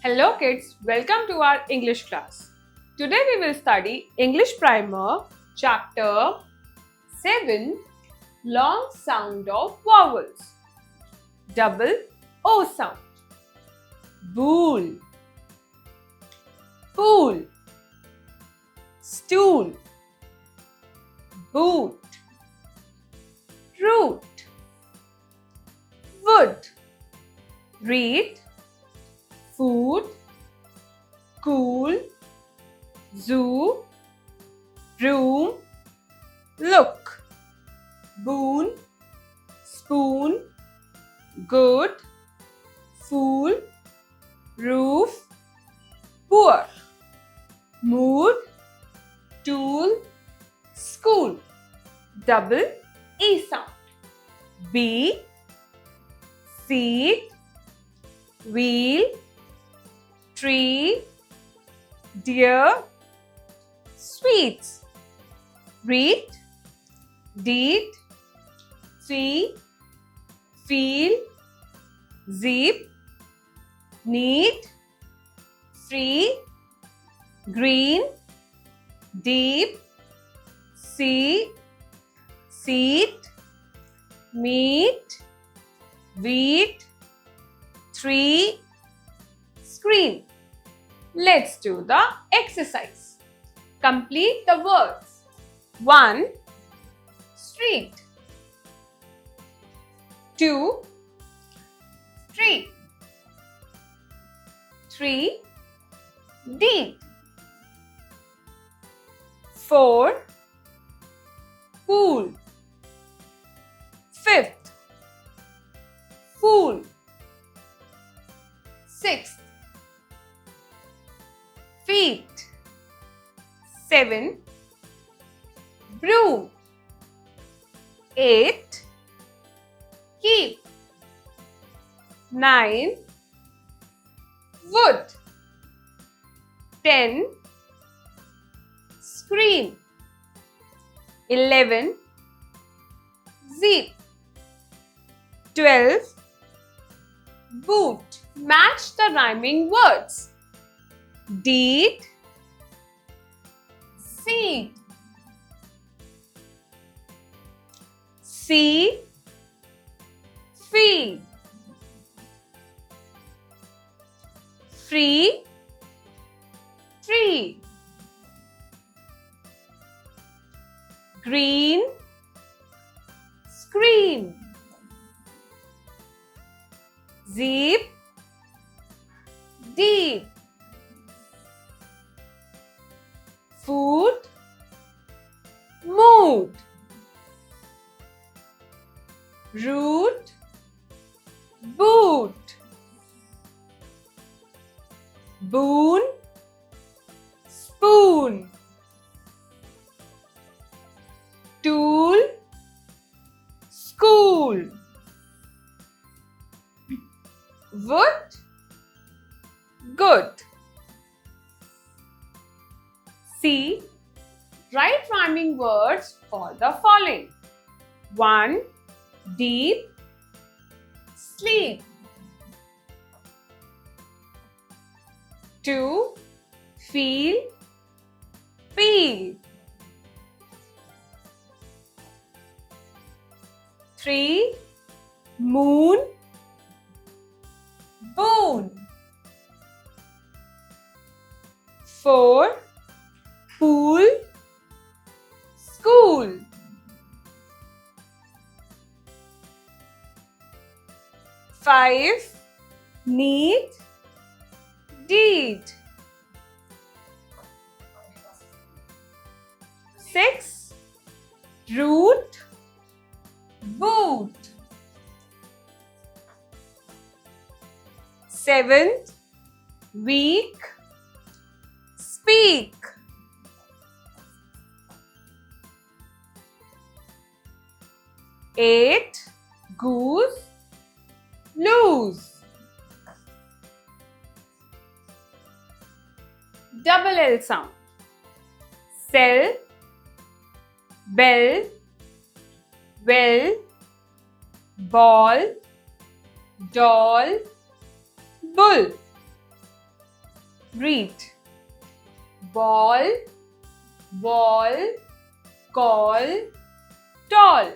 Hello kids, welcome to our English class. Today we will study English Primer, Chapter 7, Long Sound of Vowels. Double O sound. Bool, pool, stool, boot, root, wood, read, food, cool, zoo, room, look, boon, spoon, good, fool, roof, poor, mood, tool, school. Double E sound. Bee, seed, wheel, tree, deer, sweets, read, deed, fee, feel, zip, need, free, green, deep, sea, seed, meat, wheat, tree, screen. Let's do the exercise. Complete the words. 1. Street. 2. Tree. 3. Deed. 4. Pool. 5th. Fool. 6th. Feet. 7. Broom. 8. Keep. 9. Wood. 10. Screen. 11. Zip. 12. Boot. Match the rhyming words. Deed, seed, see, feed, free, tree, green, screen, zip, deed, food, mood, root, boot, boon, spoon, tool, school, wood, good. C. Write rhyming words for the following. 1. Deep, sleep. 2. Feel, peel. 3. Moon, boon. 4. Pool, school. 5. Need, deed. 6. Root, boot. 7. Week, speak. 8. Goose, lose. Double L sound. Cell, bell, well, ball, doll, bull. Read. Ball, wall, call, tall.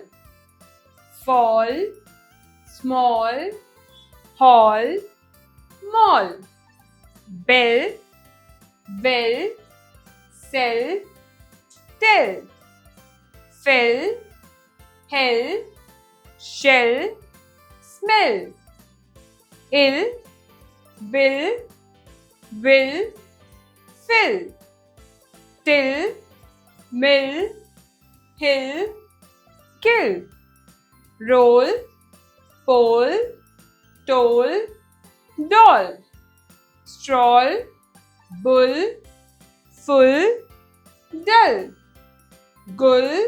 Fall, small, hall, mall. Bell, will, sell, tell. Fill, hell, shell, smell. Ill, bill, will, fill. Till, mill, hill, kill. Roll, pole, toll, doll. Stroll, bull, full, dull. Gull,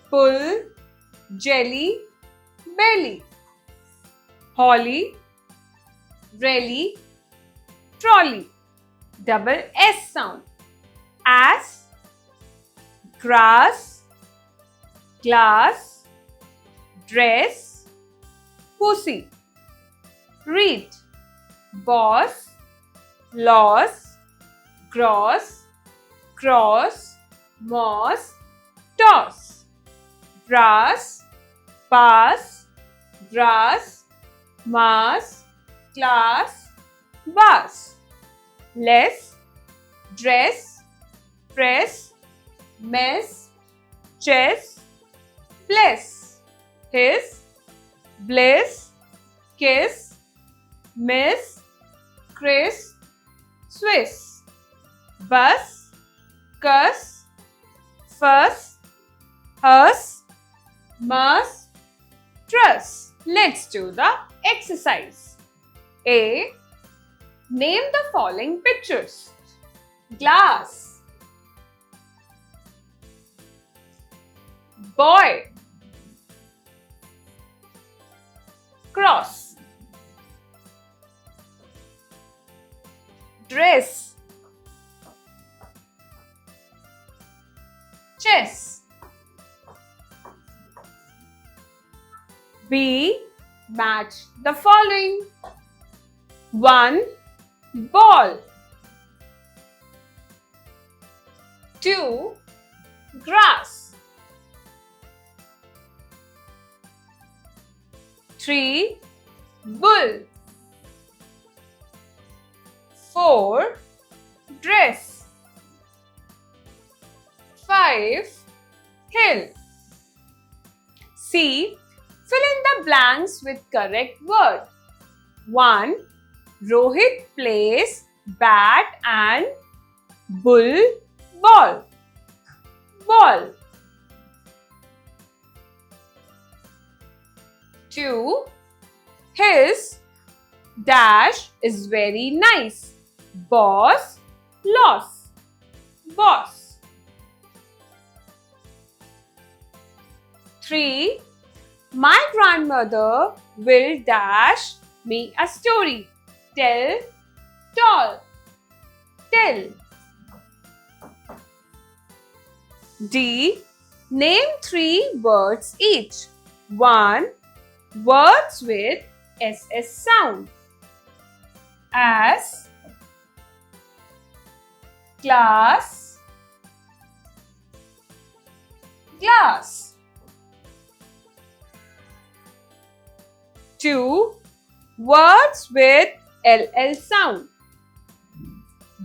pull, jelly, belly. Holly, rally, trolley. Double S sound. Ass, grass, glass, dress, pussy. Read. Boss, loss, gross, cross, moss, toss. Brass, pass, grass, mass, class, bus. Less, dress, press, mess, chess, bless. His, bliss, kiss, miss, Chris, Swiss. Bus, cuss, fuss, huss, muss, truss. Let's do the exercise. A. Name the following pictures. Glass, boy, cross, dress, chess. B. Match the following. 1. Ball. 2. Grass. 3. Bull. 4. Dress. 5. Hill. C. Fill in the blanks with correct word. 1. Rohit plays bat and bull ball. Ball. 2. His dash is very nice. Boss, loss. Boss. 3. My grandmother will dash me a story. Tell, tall, tell. D. Name 3 words each. 1. Words with SS sound. As, class, glass. 2. Words with LL sound.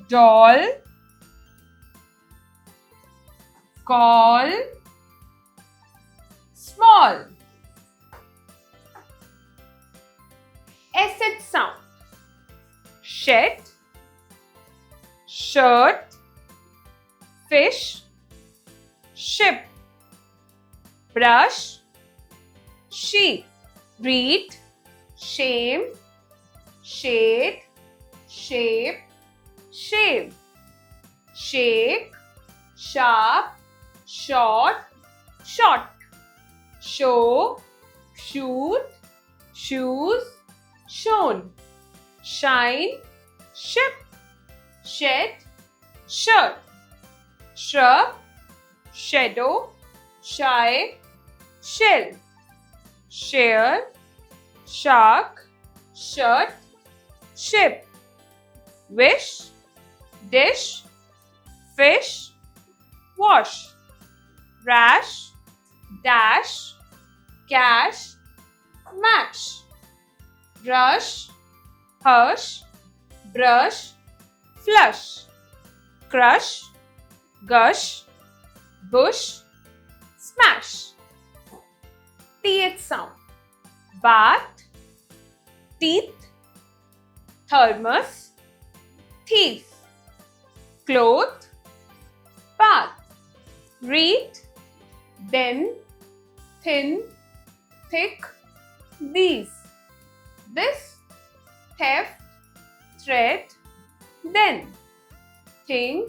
Doll, call, small. SH sound. Shed, shirt, fish, ship. Brush, sheep. Read, shame, shade, shape, shave. Shake, sharp, short, shot. Show, shoot, shoes, shown. Shine, ship, shed, shirt. Shrub, shadow, shy, shell. Share, shark, shirt, ship. Wish, dish, fish, wash, rash, dash, cash, mash, rush, hush, brush, flush, crush, gush, bush, smash. TH sound. Bath, teeth, thermos, thief, cloth, path, read, then, thin, thick, these, this, theft, thread, then, think,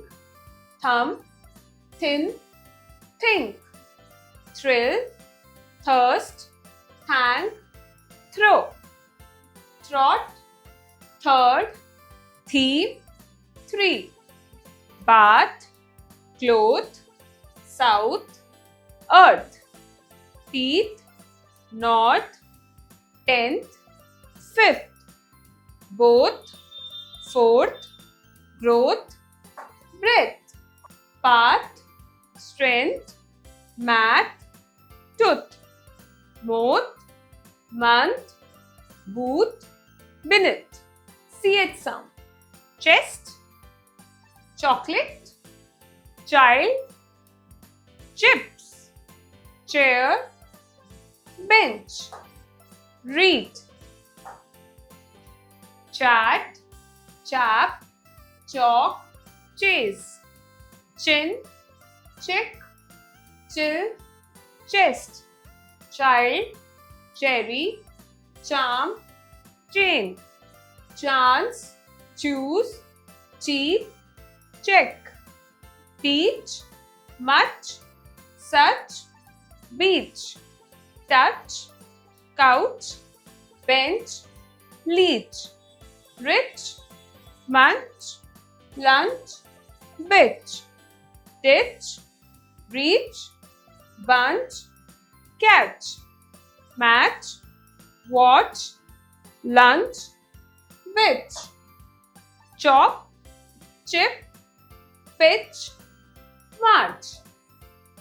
thumb, thin, think, thrill, thirst, hang, throw, trot, third, thief, three, bath, cloth, south, earth, teeth, north, tenth, fifth, both, fourth, growth, breath, path, strength, math, tooth, moth, month, booth, beneath. CH sound. Chest, chocolate, child, chips, chair, bench, read, chat, chap, chalk, chase, chin, chick, chill, chest, child, cherry, charm, chain, chance, choose, cheap, check, teach, much, such, beach, touch, couch, bench, leech, rich, munch, lunch, bitch, ditch, reach, bunch, catch, match, watch, lunch, witch, chop, chip, pitch, march.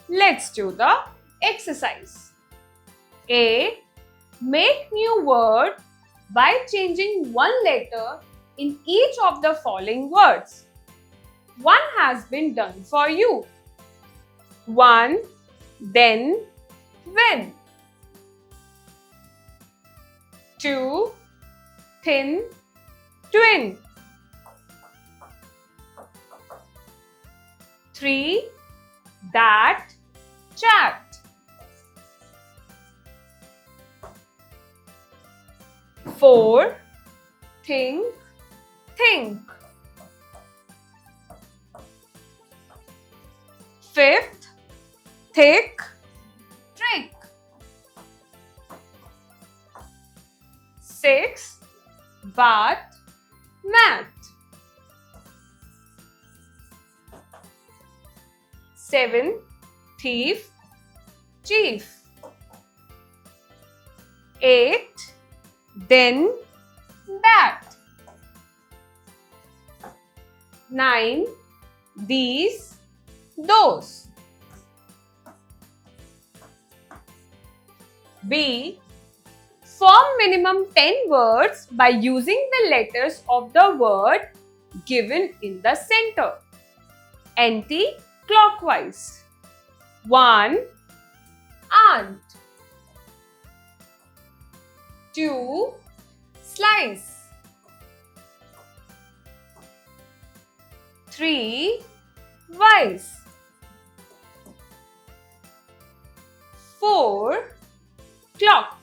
Let's do the exercise. A. Make new word by changing one letter in each of the following words. One has been done for you. One, then, when. 2, thin, twin. 3, that, chat. 4, think, think. 5th, thick, trick. 6th, bath, mat. 7, thief, chief. 8, then, that. 9, these, those. B. Form minimum 10 words by using the letters of the word given in the center. Anti-clockwise. 1. Aunt. 2. Slice. 3. Vice. 4. Clock.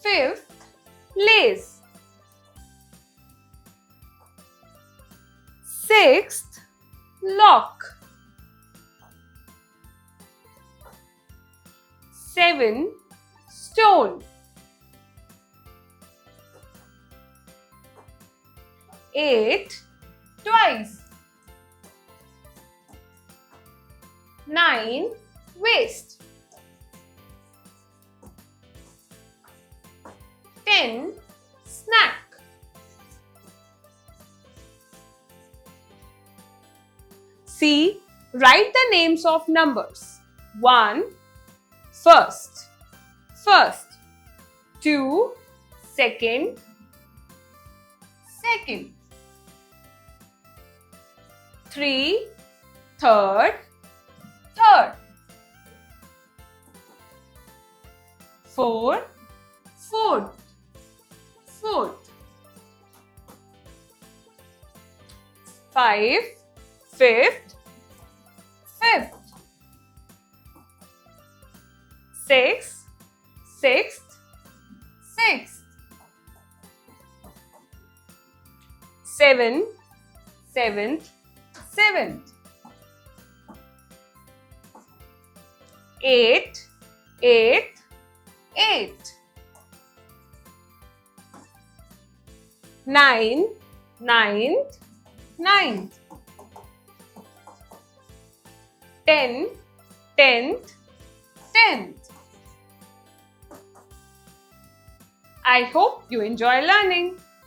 5th, lace. 6th, lock. 7, stone. 8, twice. 9, waist. 10, snack. See, write the names of numbers. 1, first. First. 2, second. Second. 3, third. Third. 4, fourth. Fourth. 5, fifth. Fifth. 6, sixth. Sixth. 7, seventh. Seventh. 8, eighth. Eighth. 9, ninth. Ninth. 10, tenth. Tenth. I hope you enjoy learning.